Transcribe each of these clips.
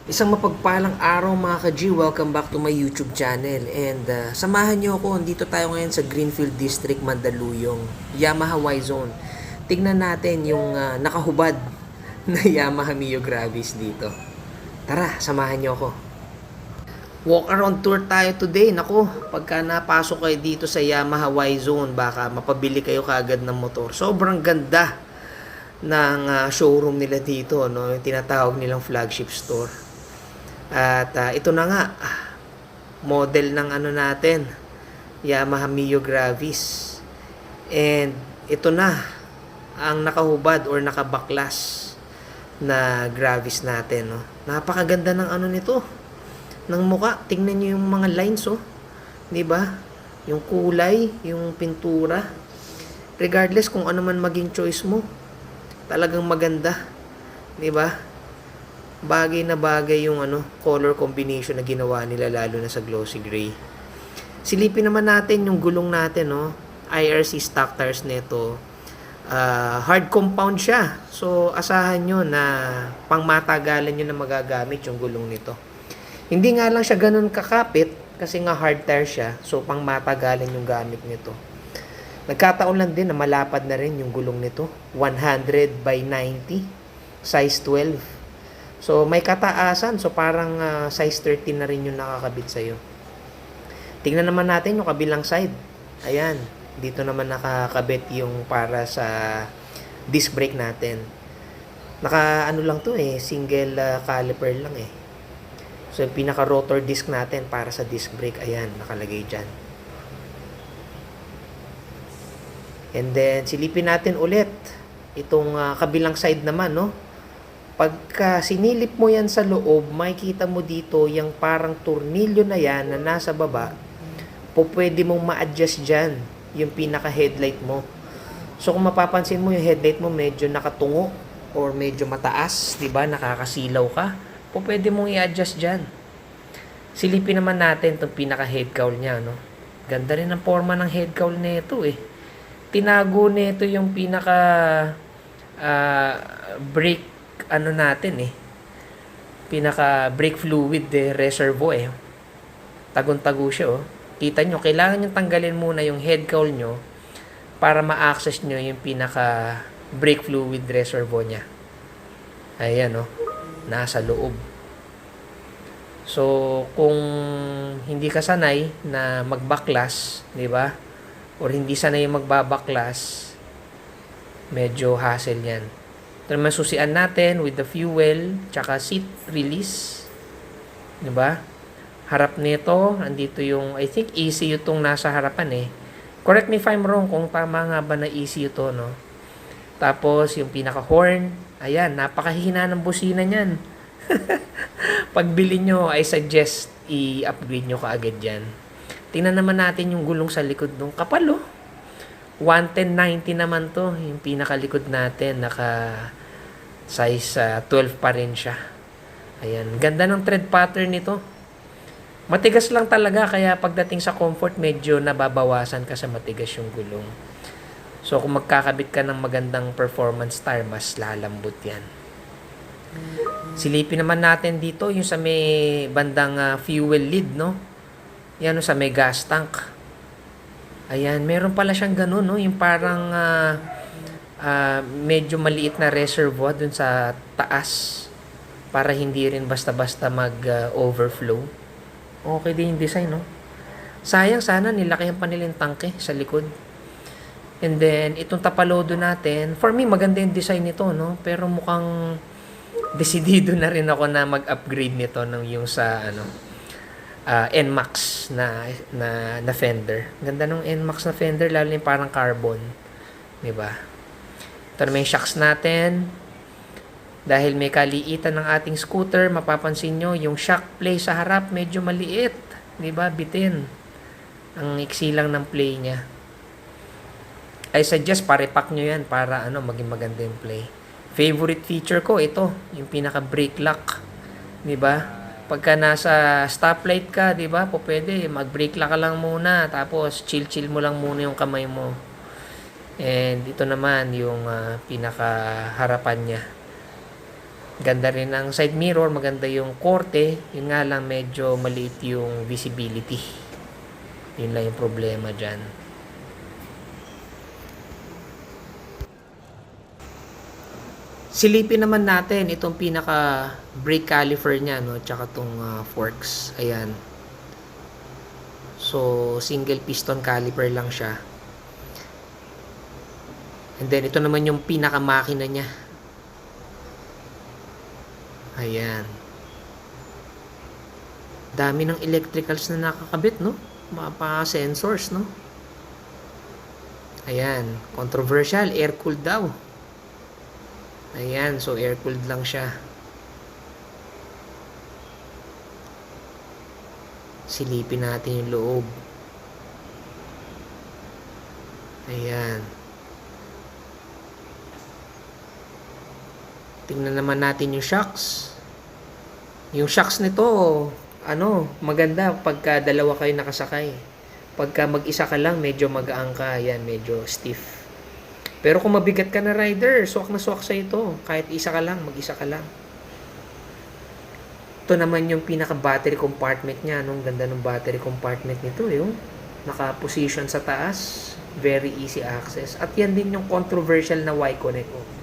Isang mapagpalang araw mga ka-G, welcome back to my YouTube channel and samahan niyo ako, dito tayo ngayon sa Greenfield District, Mandaluyong, Yamaha Y-Zone. Tignan natin yung nakahubad na Yamaha Mio Gravis dito. Tara, samahan niyo ako. Walk around tour tayo today. Naku, pagka napasok kayo dito sa Yamaha Y-Zone, baka mapabili kayo kaagad ng motor. Sobrang ganda ng showroom nila dito, no? Yung tinatawag nilang flagship store. At ito na nga, model ng ano natin, Yamaha Mio Gravis. And ito na ang nakahubad or nakabaklas na Gravis natin, no? Napakaganda ng ano nito, ng muka. Tingnan niyo yung mga lines, oh. 'Di ba? Yung kulay, yung pintura. Regardless kung ano man maging choice mo, talagang maganda. 'Di ba? Bagay na bagay yung color combination na ginawa nila, lalo na sa glossy gray. Silipin naman natin yung gulong natin, no? IRC stock tires nito. Hard compound siya. So asahan nyo na pangmatagalan nyo na magagamit yung gulong nito. Hindi nga lang siya ganun kakapit kasi nga hard tire siya. So pangmatagalan yung gamit nito. Nagkataon lang din na malapad na rin yung gulong nito. 100 by 90, size 12. So, may kataasan. So, parang size 13 na rin yung nakakabit sa'yo. Tingnan naman natin yung kabilang side. Ayan. Dito naman nakakabit yung para sa disc brake natin. Ano lang to single caliper lang eh. So, yung pinaka-rotor disc natin para sa disc brake. Ayan, nakalagay dyan. And then, silipin natin ulit itong kabilang side naman, no? Pagka sinilip mo yan sa loob, makikita mo dito yung parang tornilyo na yan na nasa baba. Pwede mong ma-adjust dyan yung pinaka-headlight mo. So kung mapapansin mo yung headlight mo medyo nakatungo or medyo mataas, di ba? Nakakasilaw ka. Pwede mong i-adjust dyan. Silipin naman natin itong pinaka-head cowl niya, no? Ganda rin ang forma ng head cowl nito eh. Tinago nito yung pinaka brake natin pinaka brake fluid reservoir tagon-tago siya Kita nyo, kailangan nyo tanggalin muna yung head cowl nyo para ma-access nyo yung pinaka brake fluid reservoir nya. Ayan nasa loob. So kung hindi ka sanay na magbaklas, di ba? Or hindi sanay magbabaklas, medyo hassle yan. Ito naman susian natin with the fuel, tsaka seat release. Diba? Harap nito, andito yung, I think ECU itong nasa harapan Correct me if I'm wrong kung tama nga ba na ECU to, no? Tapos, yung pinaka-horn, ayan, napakahina ng busina niyan. Pagbili nyo, I suggest i-upgrade nyo kaagad yan. Tingnan naman natin yung gulong sa likod nung kapal, 110/90 naman to, yung pinakalikod natin, naka size 12 pa rin siya. Ayan, ganda ng tread pattern nito. Matigas lang talaga, kaya pagdating sa comfort medyo nababawasan ka sa matigas yung gulong. So kung magkakabit ka ng magandang performance tire, mas lalambot yan. Silipin naman natin dito yung sa may bandang fuel lid, no? Yan sa may gas tank. Ayan, meron pala siyang ganun, no? Yung parang medyo maliit na reservoir dun sa taas para hindi rin basta-basta mag-overflow. Okay din yung design, no? Sayang, sana nilakihan pa nila yung tangke sa likod. And then, itong tapalodo natin, for me, maganda yung design nito, no? Pero mukhang desidido na rin ako na mag-upgrade nito ng yung sa, NMAX na fender. Ganda ng NMAX na fender, lalo yung parang carbon. Diba? Ito naman yung shocks natin. Dahil may kaliitan ng ating scooter, mapapansin nyo, yung shock play sa harap medyo maliit. Diba? Bitin. Ang iksi lang ng play niya. I suggest pare-pack nyo yan para maging maganda yung play. Favorite feature ko, ito. Yung pinaka-brake lock. Diba? Pagka nasa stoplight ka, di ba? Pwede mag-brake lang ka lang muna, tapos chill mo lang muna yung kamay mo. And ito naman yung pinaka harapan niya. Ganda rin ng side mirror, maganda yung korte. Yun nga lang, medyo maliit yung visibility. Yun lang yung problema dyan. Silipin naman natin itong pinaka brake caliper niya, no, tsaka tong forks. Ayan. So, single piston caliper lang siya. And then, ito naman yung pinaka makina niya. Ayan. Dami ng electricals na nakakabit, no? Mga pa-sensors, no? Ayan. Controversial. Air-cooled daw. Ayan. So, air-cooled lang siya. Silipin natin yung loob. Ayan. Tingnan naman natin yung shocks. Yung shocks nito, maganda pagka dalawa kayo nakasakay. Pagka mag-isa ka lang, medyo magaang ka. Yan, medyo stiff. Pero kung mabigat ka na rider, swak na swak sa ito. Kahit isa ka lang, mag-isa ka lang. Ito naman yung pinaka-battery compartment niya. Ang ganda ng battery compartment nito. Naka-position sa taas. Very easy access. At yan din yung controversial na Y-Connect.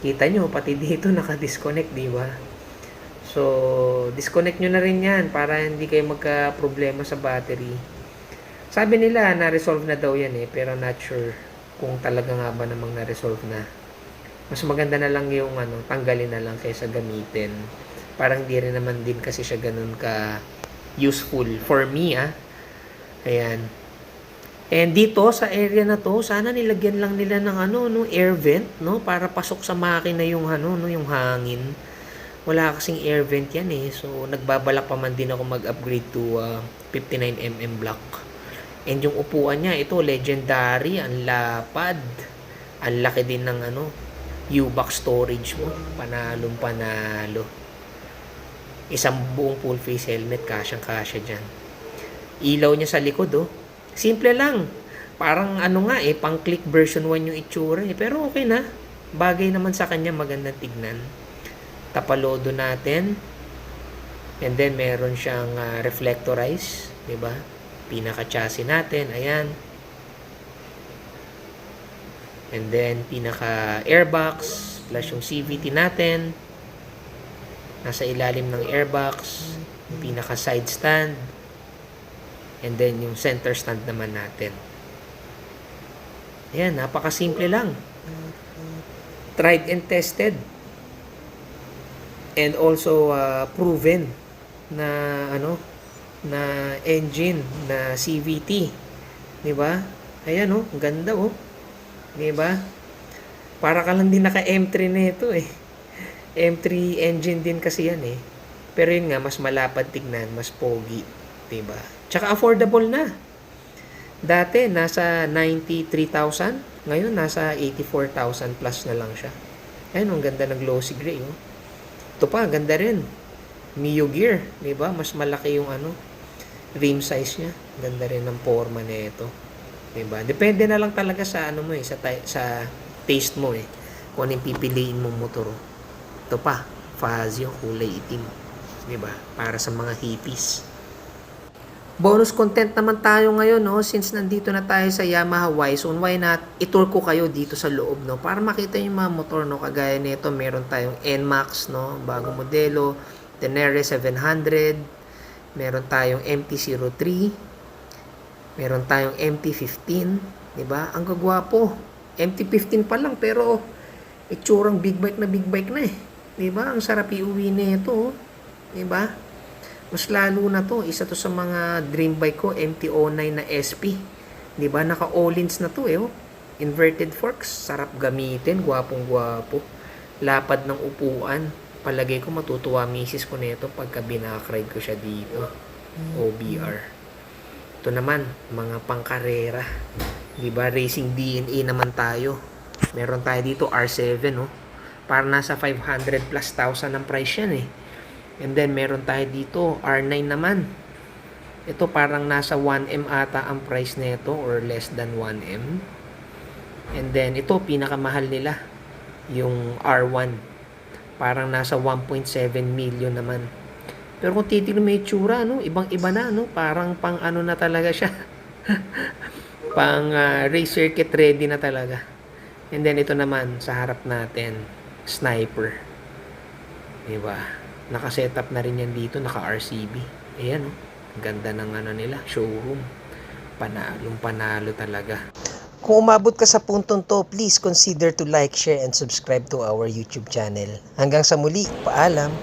Kita nyo, pati dito naka-disconnect, di ba? So, disconnect nyo na rin yan para hindi kayo magka-problema sa battery. Sabi nila, na-resolve na daw yan pero not sure kung talaga nga ba namang na-resolve na. Mas maganda na lang yung tanggalin na lang kaysa gamitin. Parang di rin naman din kasi siya ganun ka useful for me, Ayan. And dito sa area na to, sana nilagyan lang nila ng air vent, no, para pasok sa makina yung yung hangin. Wala kasing air vent yan So nagbabalak pa man din ako mag-upgrade to 59mm block. And yung upuan niya, ito legendary, ang lapad. Ang laki din ng U-box storage mo, panalong panalo. Isang buong full face helmet, kasyang-kasya diyan. Ilaw niya sa likod, simple lang. Parang pang click version 1 yung itsura Pero okay na. Bagay naman sa kanya, magandang tignan. Tapalodo natin. And then, meron siyang reflectorize. Diba? Pinaka-chassis natin. Ayan. And then, pinaka-airbox. Plus yung CVT natin. Nasa ilalim ng airbox. Yung pinaka-side stand. And then, yung center stand naman natin. Ayan, napakasimple lang. Tried and tested. And also, proven na, na engine, na CVT. Diba? Ayan, ang ganda, Diba? Para ka lang din naka M3 na ito, M3 engine din kasi yan, Pero yun nga, mas malapad tignan, mas pogi. Diba? Tsaka affordable na. Dati, nasa 93,000. Ngayon, nasa 84,000 plus na lang siya. Ayun, ang ganda ng glossy gray. Ito pa, ganda rin. Mio Gear. Diba? Mas malaki yung rim size niya. Ganda rin ng forma na ito. Diba? Depende na lang talaga sa sa taste mo Kung anong pipiliin mong motor. Ito pa, Fazio, kulay itim. Diba? Para sa mga hippies. Bonus content naman tayo ngayon, since nandito na tayo sa Yamaha Y-Zone, why not i-tour ko kayo dito sa loob, para makita yung mga motor, kagaya nito, meron tayong NMAX, bagong modelo, Tenere 700, meron tayong MT-03, meron tayong MT-15, diba? Ang gagwapo, MT-15 pa lang, pero itsurang big bike na diba? Ang sarap iuwi na ito, diba? Mas lalo na to, isa to sa mga dream bike ko, MT-09 na SP. 'Di ba? Naka all-ins na to Inverted forks, sarap gamitin, gwapong-gwapo. Lapad ng upuan. Palagay ko matutuwa misis ko nito pagka binakride ko siya dito. OBR. Ito naman, mga pangkarera. 'Di ba? Racing DNA naman tayo. Meron tayo dito R7, Para nasa 500 plus thousand ang price yan And then, meron tayo dito, R9 naman. Ito parang nasa 1M ata ang price nito or less than 1M. And then, ito, pinakamahal nila. Yung R1. Parang nasa 1.7 million naman. Pero kung titignan mo yung itsura, no, ibang-iba na, no? Parang pang ano na talaga siya. Pang race circuit ready na talaga. And then ito naman sa harap natin, sniper. Diba? Naka-setup na rin yan dito, naka-RCB. Ayan, oh. Ganda ng ano nila, showroom. Panalong panalo talaga. Kung umabot ka sa puntong to, please consider to like, share, and subscribe to our YouTube channel. Hanggang sa muli, paalam!